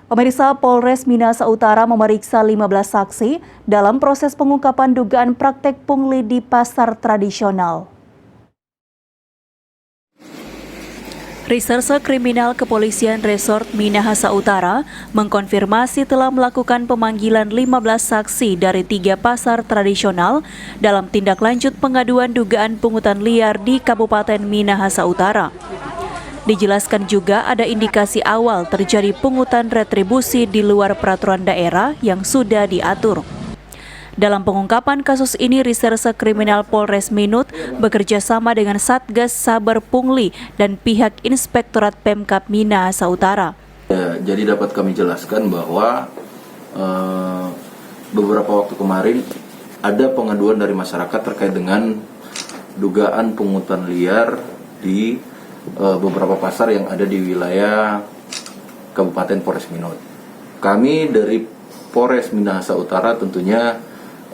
Pemirsa, Polres Minahasa Utara memeriksa 15 saksi dalam proses pengungkapan dugaan praktek pungli di pasar tradisional. Reserse Kriminal Kepolisian Resort Minahasa Utara mengkonfirmasi telah melakukan pemanggilan 15 saksi dari 3 pasar tradisional dalam tindak lanjut pengaduan dugaan pungutan liar di Kabupaten Minahasa Utara. Dijelaskan juga ada indikasi awal terjadi pungutan retribusi di luar peraturan daerah yang sudah diatur. Dalam pengungkapan kasus ini, Reserse Kriminal Polres Minut bekerja sama dengan Satgas Saber Pungli dan pihak Inspektorat Pemkab Minahasa Utara. Ya, jadi dapat kami jelaskan bahwa beberapa waktu kemarin ada pengaduan dari masyarakat terkait dengan dugaan pungutan liar di beberapa pasar yang ada di wilayah Kabupaten Polres Minut. Kami dari Polres Minahasa Utara tentunya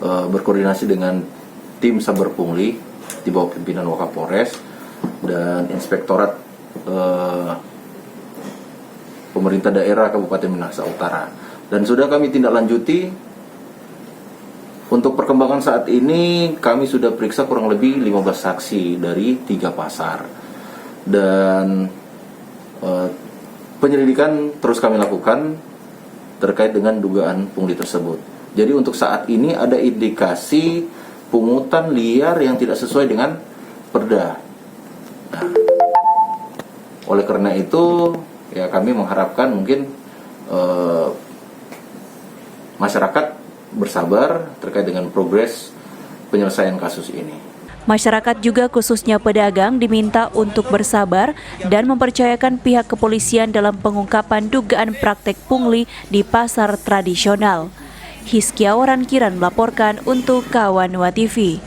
berkoordinasi dengan tim Saber Pungli di bawah pimpinan Wakapolres dan Inspektorat Pemerintah Daerah Kabupaten Minahasa Utara, dan sudah kami tindak lanjuti. Untuk perkembangan saat ini kami sudah periksa kurang lebih 15 saksi dari 3 pasar, dan penyelidikan terus kami lakukan terkait dengan dugaan pungli tersebut. Jadi untuk saat ini ada indikasi pungutan liar yang tidak sesuai dengan perda. Nah, oleh karena itu ya kami mengharapkan mungkin masyarakat bersabar terkait dengan progres penyelesaian kasus ini. Masyarakat juga khususnya pedagang diminta untuk bersabar dan mempercayakan pihak kepolisian dalam pengungkapan dugaan praktek pungli di pasar tradisional. Hizkia Warankiran melaporkan untuk Kawanua TV.